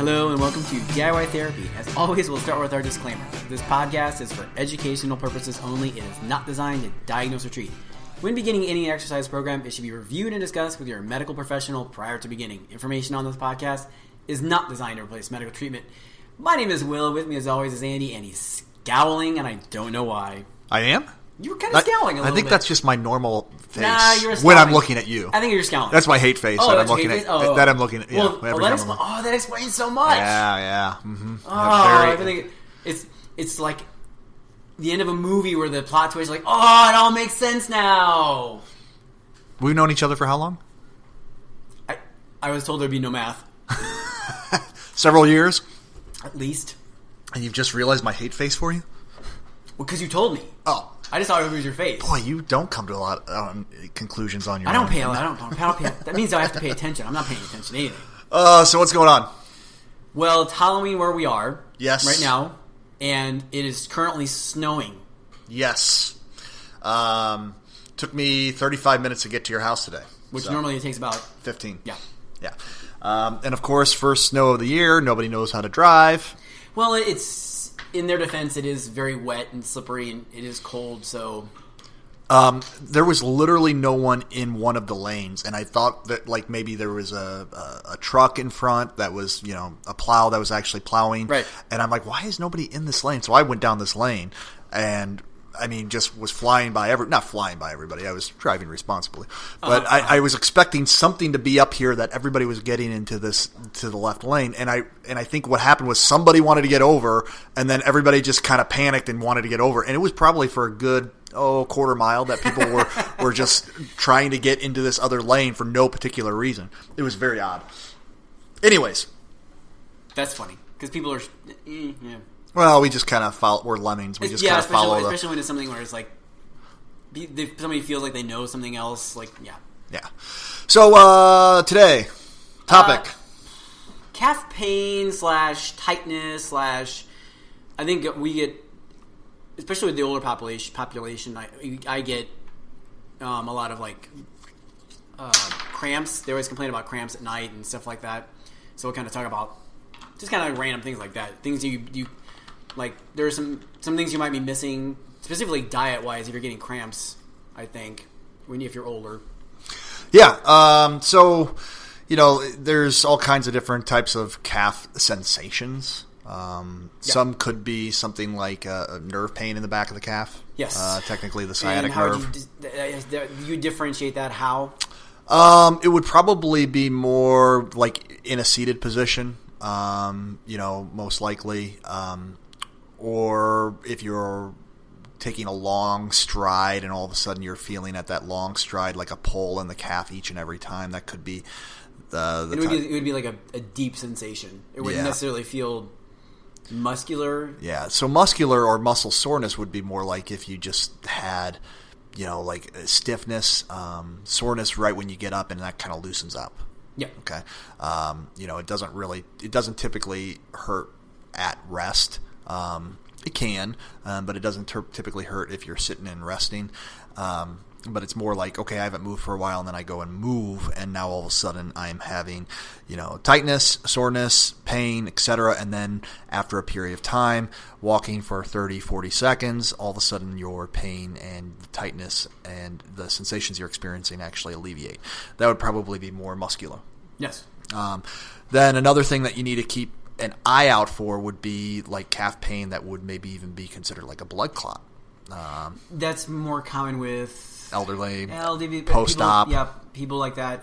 Hello and welcome to DIY Therapy. As always, we'll start with our disclaimer. This podcast is for educational purposes only. It is not designed to diagnose or treat. When beginning any exercise program, it should be reviewed and discussed with your medical professional prior to beginning. Information on this podcast is not designed to replace medical treatment. My name is Will. With me as always is Andy, and he's scowling, and I don't know why. I am? You were kind of scowling a little bit. I think that's just my normal face you're when I'm looking at you. I think you're scowling. That's my hate face that I'm looking at. Oh. That I'm looking at. Well, yeah, that explains so much. Yeah. Mm-hmm. Everything. It's like the end of a movie where the plot twist is like, oh, it all makes sense now. We've known each other for how long? I was told there'd be no math. Several years? At least. And you've just realized my hate face for you? Well, because you told me. Oh. I just thought it was your face. Boy, you don't come to a lot of conclusions on your own. I don't pay. That means I have to pay attention. I'm not paying attention to anything. So what's going on? Well, it's Halloween where we are. Yes. Right now. And it is currently snowing. Yes. Took me 35 minutes to get to your house today. Which normally it takes about 15. Yeah. And of course, first snow of the year. Nobody knows how to drive. Well, it's... In their defense, it is very wet and slippery, and it is cold, so... There was literally no one in one of the lanes, and I thought that like maybe there was a truck in front that was, a plow that was actually plowing. Right. And I'm like, why is nobody in this lane? So I went down this lane, and... just was flying by not flying by everybody. I was driving responsibly, but I was expecting something to be up here that everybody was getting into to the left lane, and I think what happened was somebody wanted to get over, and then everybody just kind of panicked and wanted to get over, and it was probably for a good quarter mile that people were just trying to get into this other lane for no particular reason. It was very odd. Anyways, that's funny because people are. Yeah. Well, we just kind of follow. We're lemmings. We just kind of follow. Especially when it's something where it's like somebody feels like they know something else. Like, yeah. Yeah. So today, topic: calf pain / tightness / I think we get, especially with the older population. I get a lot of like cramps. They always complain about cramps at night and stuff like that. So we'll kind of talk about just kind of like random things like that. Things you like, there are some things you might be missing, specifically diet-wise, if you're getting cramps, I think, if you're older. Yeah. So, there's all kinds of different types of calf sensations. Some could be something like a nerve pain in the back of the calf. Yes. Technically the sciatic nerve. nerve. You differentiate that how? It would probably be more like in a seated position, most likely. Or if you're taking a long stride and all of a sudden you're feeling at that long stride like a pull in the calf each and every time, that could be it would be like a deep sensation. It wouldn't necessarily feel muscular. Yeah, so muscular or muscle soreness would be more like if you just had, like stiffness, soreness right when you get up, and that kind of loosens up. Yeah. Okay. It doesn't typically hurt at rest. It can, but it doesn't typically hurt if you're sitting and resting. But it's more like, okay, I haven't moved for a while, and then I go and move, and now all of a sudden I'm having, tightness, soreness, pain, etc. And then after a period of time, walking for 30, 40 seconds, all of a sudden your pain and the tightness and the sensations you're experiencing actually alleviate. That would probably be more muscular. Yes. Then another thing that you need to keep an eye out for would be like calf pain that would maybe even be considered like a blood clot. That's more common with elderly, post-op. People like that.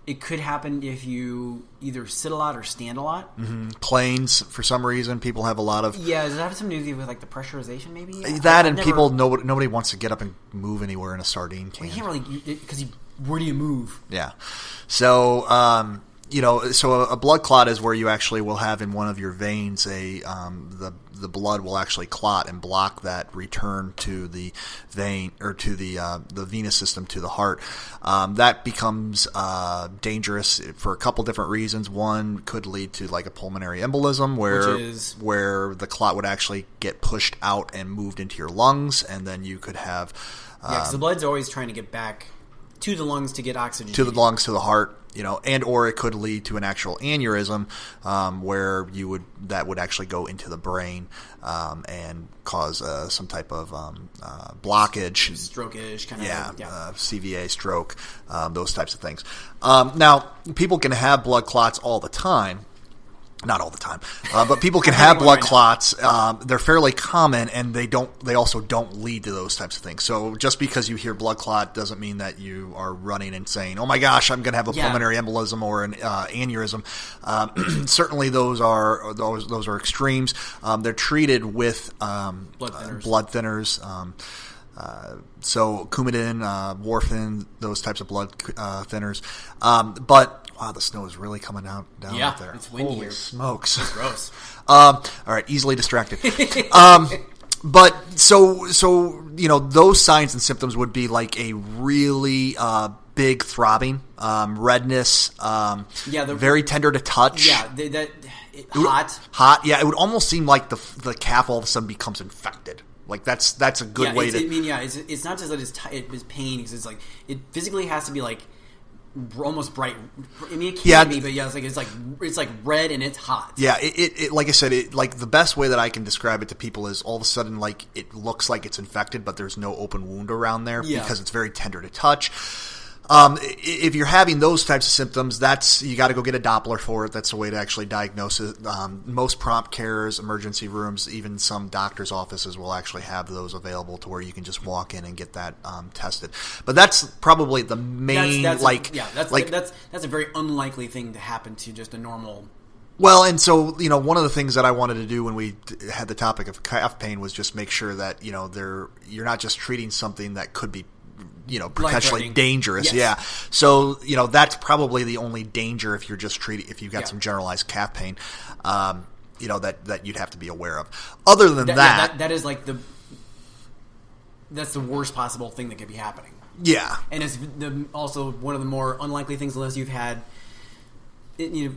It could happen if you either sit a lot or stand a lot. Mm-hmm. Planes, for some reason, people have a lot of... Yeah, does it have something to do with like the pressurization maybe? Nobody wants to get up and move anywhere in a sardine can. Well, you can't really, because where do you move? Yeah. So... so a blood clot is where you actually will have in one of your veins the blood will actually clot and block that return to the vein or to the venous system to the heart. That becomes dangerous for a couple different reasons. One could lead to like a pulmonary embolism where the clot would actually get pushed out and moved into your lungs, and then you could have because the blood's always trying to get back to the lungs to get oxygen. To the lungs, to the heart, and or it could lead to an actual aneurysm, where that would actually go into the brain and cause some type of blockage, stroke-ish kind of, CVA, stroke, those types of things. Now, people can have blood clots all the time. Not all the time, but people can have blood clots. They're fairly common, and they also don't lead to those types of things. So just because you hear blood clot doesn't mean that you are running and saying, "Oh my gosh, I'm going to have a pulmonary embolism or an aneurysm." Certainly, those are extremes. They're treated with blood thinners. So Coumadin, warfarin, those types of blood thinners. But wow, the snow is really coming down out there. It's windy. Holy smokes. It's gross. All right, easily distracted. But so those signs and symptoms would be like a really big throbbing, redness, very tender to touch. Yeah, hot. Hot. Yeah, it would almost seem like the calf all of a sudden becomes infected. Like that's a good way to. It's not just that it's pain because it's like it physically has to be like almost bright. I mean, it can be, but it's like red and it's hot. Yeah, it like I said, like the best way that I can describe it to people is all of a sudden like it looks like it's infected, but there's no open wound around there because it's very tender to touch. If you're having those types of symptoms, you got to go get a Doppler for it. That's a way to actually diagnose it. Most prompt cares, emergency rooms, even some doctor's offices will actually have those available to where you can just walk in and get that tested. But that's probably the main that's a very unlikely thing to happen to just a normal. Well, and so, one of the things that I wanted to do when we had the topic of calf pain was just make sure that, you're not just treating something that could be potentially dangerous. Yes. Yeah. So, that's probably the only danger if you're just if you've got some generalized calf pain, that you'd have to be aware of. Other than that is like that's the worst possible thing that could be happening. Yeah. And it's also one of the more unlikely things unless you've had,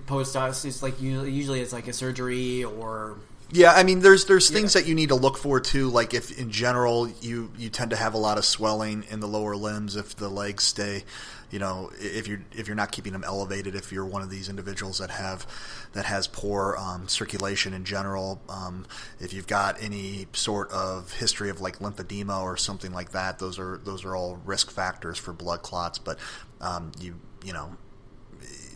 post-op. It's like, usually it's like a surgery or. Yeah, I mean, there's things that you need to look for too. Like if in general you tend to have a lot of swelling in the lower limbs, if the legs stay, if you're not keeping them elevated, if you're one of these individuals that has poor circulation in general, if you've got any sort of history of like lymphedema or something like that, those are all risk factors for blood clots. But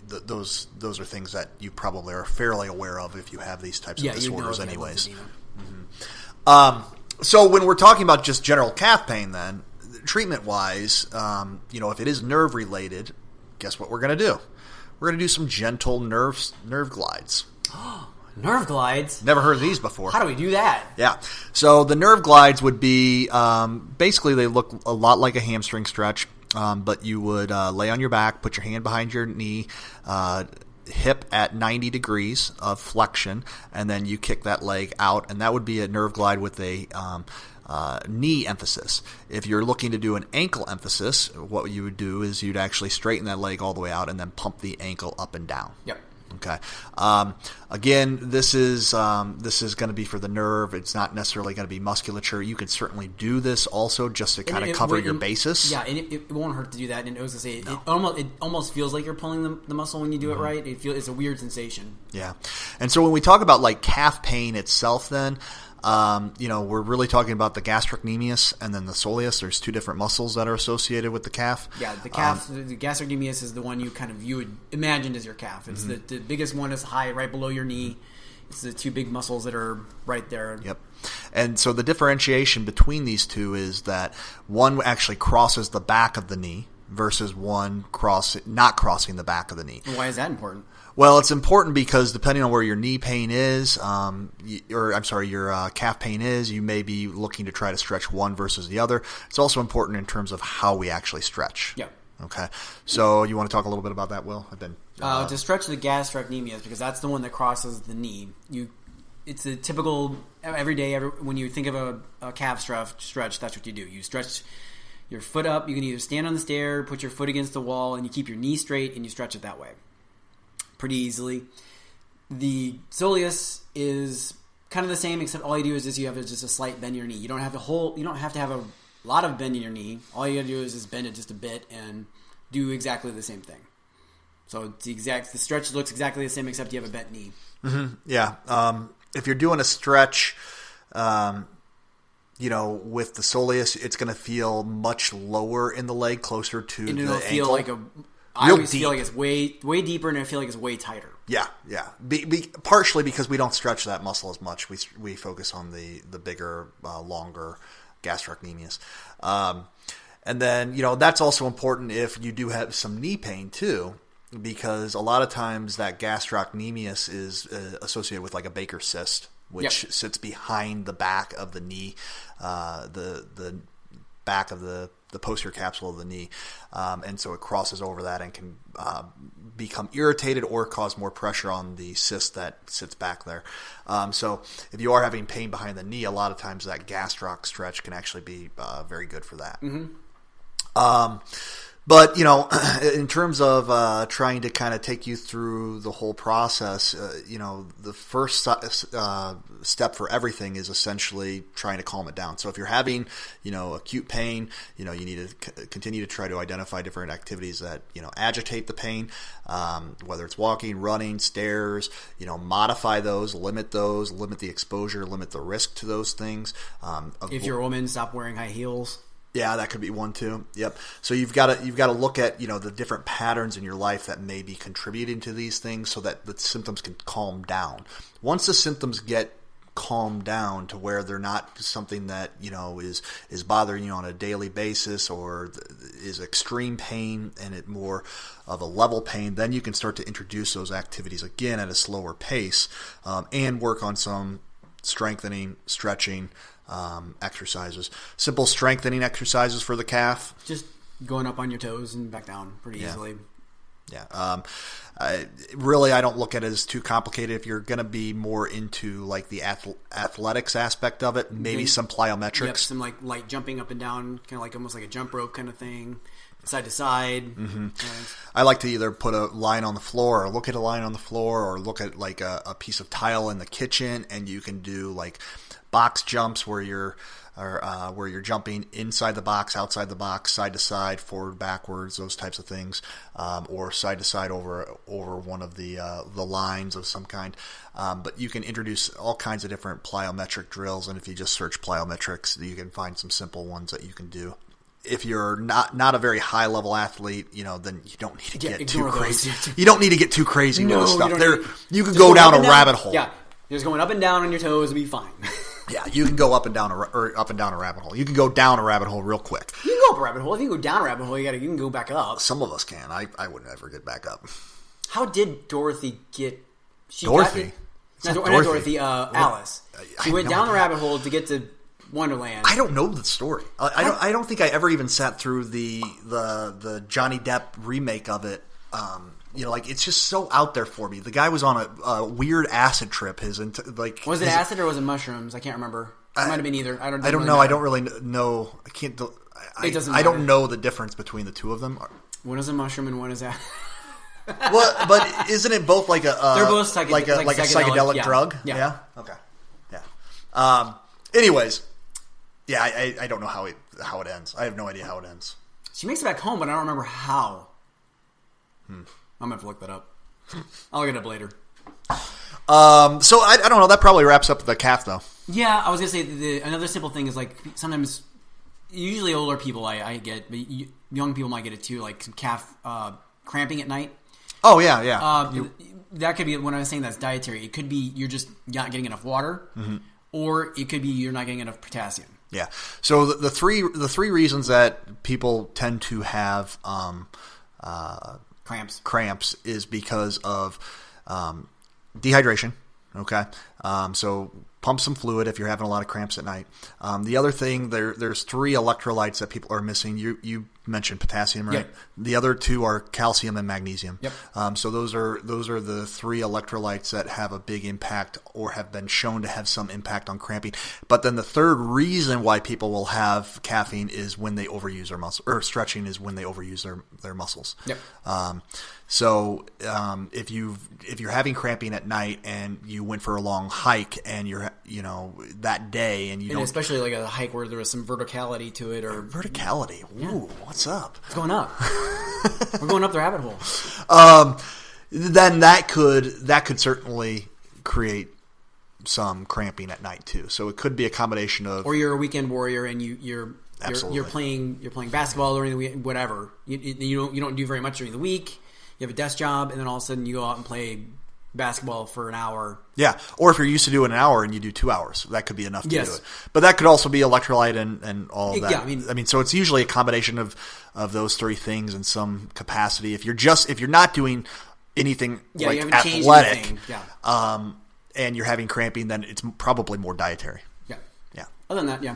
those are things that you probably are fairly aware of if you have these types of disorders anyways. Mm-hmm. So when we're talking about just general calf pain then, treatment-wise, if it is nerve-related, guess what we're going to do? We're going to do some gentle nerve glides. Nerve glides? Never heard of these before. How do we do that? Yeah. So the nerve glides would be, basically they look a lot like a hamstring stretch. But you would lay on your back, put your hand behind your knee, hip at 90 degrees of flexion, and then you kick that leg out, and that would be a nerve glide with a knee emphasis. If you're looking to do an ankle emphasis, what you would do is you'd actually straighten that leg all the way out and then pump the ankle up and down. Yep. Okay. Again, this is going to be for the nerve. It's not necessarily going to be musculature. You can certainly do this also just to kind of cover your basis. Yeah, and it won't hurt to do that. And I was going to say, it almost feels like you're pulling the muscle when you do it right. It's a weird sensation. Yeah. And so when we talk about like calf pain itself then, we're really talking about the gastrocnemius and then the soleus. There's two different muscles that are associated with the calf. Yeah, the calf, the gastrocnemius is the one you would imagine as your calf. It's the biggest one is high right below your knee. It's the two big muscles that are right there. Yep. And so the differentiation between these two is that one actually crosses the back of the knee versus one not crossing the back of the knee. Why is that important? Well, it's important because depending on where your knee pain is, your calf pain is, you may be looking to try to stretch one versus the other. It's also important in terms of how we actually stretch. Yeah. Okay. So you want to talk a little bit about that, Will? To stretch the gastrocnemius, because that's the one that crosses the knee. It's a typical every day. When you think of a calf stretch, that's what you do. You stretch your foot up. You can either stand on the stair, put your foot against the wall, and you keep your knee straight, and you stretch it that way. Pretty easily. The soleus is kind of the same, except all you do is you have just a slight bend in your knee. You don't have to have a lot of bend in your knee, all you got to do is bend it just a bit and do exactly the same thing. So the stretch looks exactly the same except you have a bent knee. Mm-hmm. Yeah. If you're doing a stretch, with the soleus, it's going to feel much lower in the leg, closer to the ankle. Feel like I always feel like it's way deeper, and I feel like it's way tighter. Yeah. Partially because we don't stretch that muscle as much. We focus on the bigger, longer gastrocnemius. And then, that's also important if you do have some knee pain too, because a lot of times that gastrocnemius is associated with like a Baker cyst, which sits behind the back of the knee, the back of the posterior capsule of the knee. And so it crosses over that and can become irritated or cause more pressure on the cyst that sits back there. So if you are having pain behind the knee, a lot of times that gastroc stretch can actually be very good for that. Mm-hmm. But, in terms of trying to kind of take you through the whole process, the first step for everything is essentially trying to calm it down. So if you're having, acute pain, you need to continue to try to identify different activities that, agitate the pain, whether it's walking, running, stairs, modify those, limit the exposure, limit the risk to those things. If you're a woman, stop wearing high heels. Yeah, that could be one too. Yep. So you've got to look at the different patterns in your life that may be contributing to these things, so that the symptoms can calm down. Once the symptoms get calmed down to where they're not something that is bothering you on a daily basis or is extreme pain and it more of a level pain, then you can start to introduce those activities again at a slower pace and work on some strengthening, stretching exercises. Simple strengthening exercises for the calf. Just going up on your toes and back down pretty easily. Yeah. Really, I don't look at it as too complicated. If you're going to be more into like the athletics aspect of it, maybe some plyometrics. Yep, some like light jumping up and down, kind of like almost like a jump rope kind of thing, side to side. Mm-hmm. I like to either put a line on the floor or look at a line on the floor or look at like a piece of tile in the kitchen, and you can do like box jumps where you're jumping inside the box, outside the box, side to side, forward, backwards, those types of things, or side to side over one of the lines of some kind. But you can introduce all kinds of different plyometric drills, and if you just search plyometrics, you can find some simple ones that you can do. If you're not a very high level athlete, then you don't need to get too crazy. You don't need to get too crazy with this stuff. You can go down a rabbit hole. Yeah, just going up and down on your toes will be fine. Yeah, you can go up and down a rabbit hole. You can go down a rabbit hole real quick. You can go up a rabbit hole. If you go down a rabbit hole, you can go back up. Some of us can. I would never get back up. How did Dorothy get? Dorothy? Not Dorothy. Alice. She went down the rabbit hole to get to Wonderland. I don't know the story. I don't think I ever even sat through the Johnny Depp remake of it. It's just so out there for me. The guy was on a weird acid trip. Was it acid or was it mushrooms? I can't remember. It might have been either. I don't know. I don't really know. I can't. It doesn't matter. I don't know the difference between the two of them. One is a mushroom and one is acid. Well, but isn't it both like a? They're both like a psychedelic drug. Yeah. Okay. Yeah. Anyways, yeah. I don't know how it ends. I have no idea how it ends. She makes it back home, but I don't remember how. I'm going to have to look that up. I'll look it up later. So I don't know. That probably wraps up the calf, though. Yeah, I was going to say another simple thing is like sometimes, usually older people I get, but young people might get it too, like some calf cramping at night. Oh, yeah. That could be, when I was saying that's dietary, it could be you're just not getting enough water, or it could be you're not getting enough potassium. Yeah. So the three reasons that people tend to have cramps is because of dehydration. Okay. So pump some fluid if you're having a lot of cramps at night. The other thing, there's 3 electrolytes that people are missing. You mentioned potassium, right? Yep. The other 2 are calcium and magnesium. Yep. So those are the 3 electrolytes that have a big impact or have been shown to have some impact on cramping. But then the third reason why people will have caffeine is when they overuse their muscle, or stretching is when they overuse their muscles. Yep. So if you're having cramping at night and you went for a long hike and you're that day, and and especially like a hike where there was some verticality to it, or verticality. Ooh, what's up? It's going up. We're going up the rabbit hole. Then that could certainly create some cramping at night too. So it could be a combination of, or you're a weekend warrior and you're playing basketball during the week, whatever. You don't do very much during the week. You have a desk job, and then all of a sudden you go out and play basketball for an hour. Yeah, or if you're used to doing an hour and you do 2 hours, that could be enough to do it. But that could also be electrolyte and all of that. Yeah, I mean, so it's usually a combination of those three things in some capacity. If you're not doing anything like athletic, and you're having cramping, then it's probably more dietary. Yeah. Yeah. Other than that, yeah.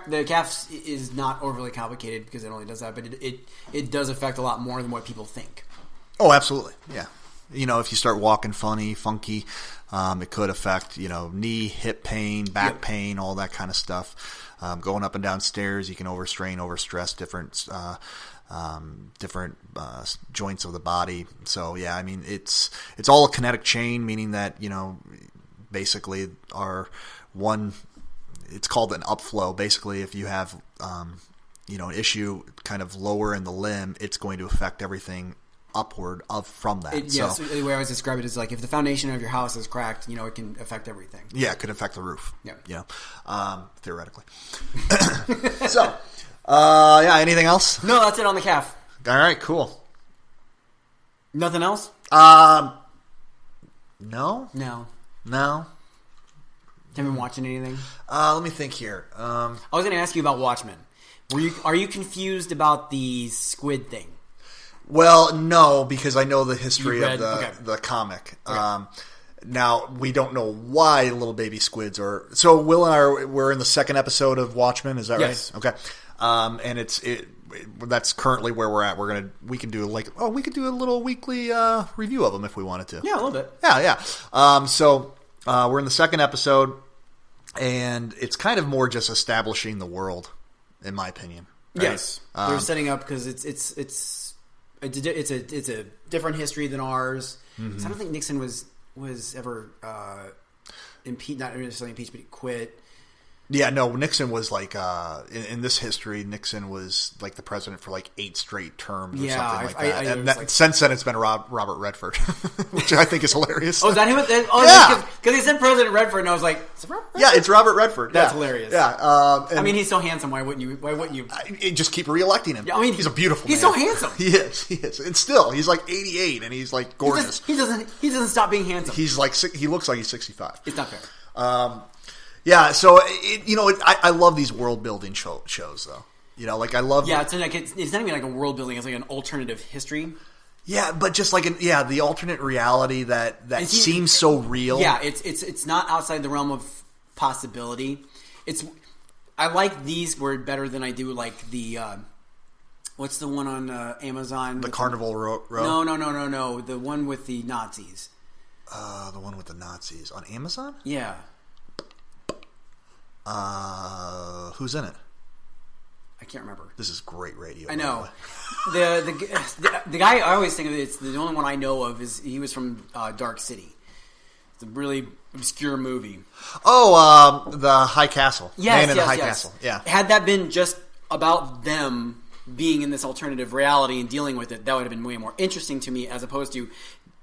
The calf is not overly complicated because it only does that, but it does affect a lot more than what people think. Oh, absolutely. Yeah. If you start walking funky, it could affect, knee, hip pain, back pain, all that kind of stuff. Going up and down stairs, you can overstrain, overstress different joints of the body. So yeah, I mean, it's all a kinetic chain, meaning that, basically it's called an upflow. Basically, if you have, an issue kind of lower in the limb, it's going to affect everything upward from that. So the way I always describe it is like if the foundation of your house is cracked, it can affect everything. Yeah, it could affect the roof. Yeah. Theoretically. So, anything else? No, that's it on the calf. All right, cool. Nothing else? No. Haven't been watching anything? Let me think here. I was going to ask you about Watchmen. Are you confused about the squid thing? Well, no, because I know the history of the comic. Okay. Now, we don't know why little baby squids are... So, Will and I we're in the second episode of Watchmen, is that yes. right? Okay. And that's currently where we're at. We can do a little weekly review of them if we wanted to. Yeah, a little bit. Yeah. So, we're in the second episode, and it's kind of more just establishing the world, in my opinion. Right? Yes. They're setting up because it's a different history than ours. Mm-hmm. So I don't think Nixon was ever impeached, not necessarily impeached, but he quit. Yeah, no, Nixon was like, in this history, Nixon was like the president for like 8 straight terms or something like that. Since then, it's been Robert Redford, which I think is hilarious. Oh, is that him? Yeah. Because he said President Redford, and I was like, is it Robert Redford? Yeah, it's Robert Redford. That's hilarious. Yeah. I mean, he's so handsome. Why wouldn't you? Just keep re-electing him. Yeah, I mean, he's a beautiful man. He's so handsome. He is. And still, he's like 88, and he's like gorgeous. He doesn't stop being handsome. He's like, he looks like he's 65. It's not fair. Yeah, so I love these world building shows though. I love. Yeah, it's not even like a world building; it's like an alternative history. Yeah, but just like the alternate reality that seems so real. Yeah, it's not outside the realm of possibility. I like these word better than I do like the what's the one on Amazon? The Carnival Row? No. The one with the Nazis. The one with the Nazis on Amazon? Yeah. Who's in it? I can't remember. This is great radio. I know. The guy I always think of, it's the only one I know of, is he was from Dark City. It's a really obscure movie. Oh, the High Castle. Yes, Man in the High Castle. Yeah. Had that been just about them being in this alternative reality and dealing with it, that would have been way more interesting to me, as opposed to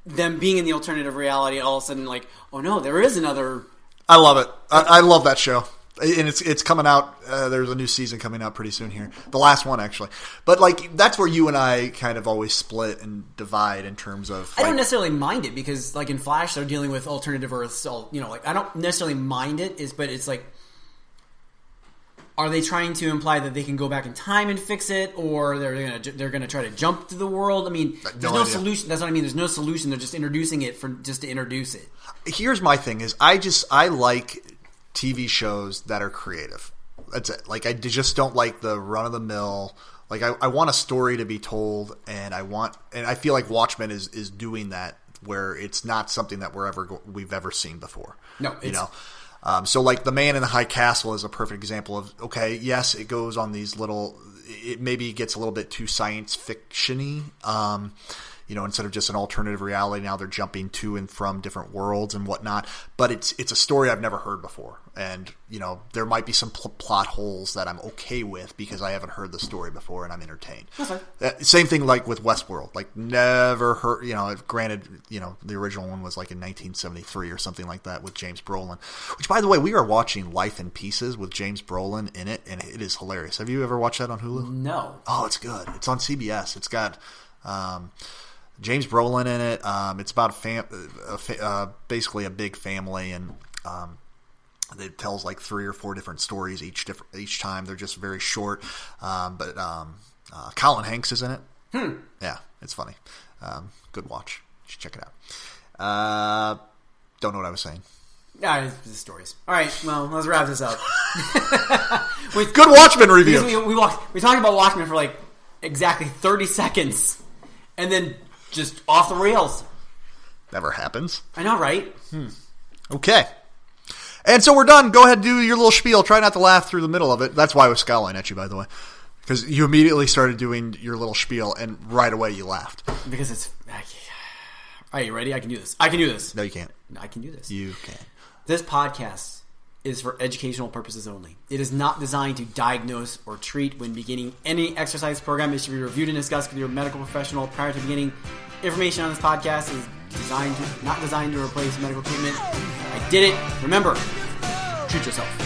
them being in the alternative reality, all of a sudden like, oh no, there is another... I love it. I love that show. And it's coming out. There's a new season coming out pretty soon here. The last one, actually. But like that's where you and I kind of always split and divide in terms of. I don't necessarily mind it because, like in Flash, they're dealing with alternative Earths. So, like I don't necessarily mind it. But it's like, are they trying to imply that they can go back in time and fix it, or they're gonna try to jump to the world? I mean, there's no solution. That's what I mean. There's no solution. They're just introducing it just to introduce it. Here's my thing: is I like TV shows that are creative. That's it. Like I just don't like the run of the mill. Like I want a story to be told, and I feel like Watchmen is doing that, where it's not something that we've ever seen before. No, so like the Man in the High Castle is a perfect example of, okay, yes, it goes on these little. It maybe gets a little bit too science fiction-y. instead of just an alternative reality, now they're jumping to and from different worlds and whatnot. But it's a story I've never heard before. And, there might be some plot holes that I'm okay with because I haven't heard the story before and I'm entertained. Okay. Same thing like with Westworld. Like, never heard, granted, the original one was like in 1973 or something like that with James Brolin. Which, by the way, we are watching Life in Pieces with James Brolin in it, and it is hilarious. Have you ever watched that on Hulu? No. Oh, it's good. It's on CBS. It's got James Brolin in it. It's about basically a big family, and it tells like 3 or 4 different stories each time. They're just very short. But Colin Hanks is in it. Yeah, it's funny. Good watch. You should check it out. Don't know what I was saying. Yeah, it's the stories. All right, well, let's wrap this up. Good Watchmen review. We talked about Watchmen for like exactly 30 seconds, and then just off the rails. Never happens. I know, right? Okay. And so we're done. Go ahead and do your little spiel. Try not to laugh through the middle of it. That's why I was scowling at you, by the way. Because you immediately started doing your little spiel, and right away you laughed. Because it's... Are you ready? I can do this. No, you can't. I can do this. You can. This podcast is for educational purposes only. It is not designed to diagnose or treat. When beginning any exercise program, it should be reviewed and discussed with your medical professional prior to beginning. Information on this podcast is not designed to replace medical treatment. I did it. Remember, treat yourself.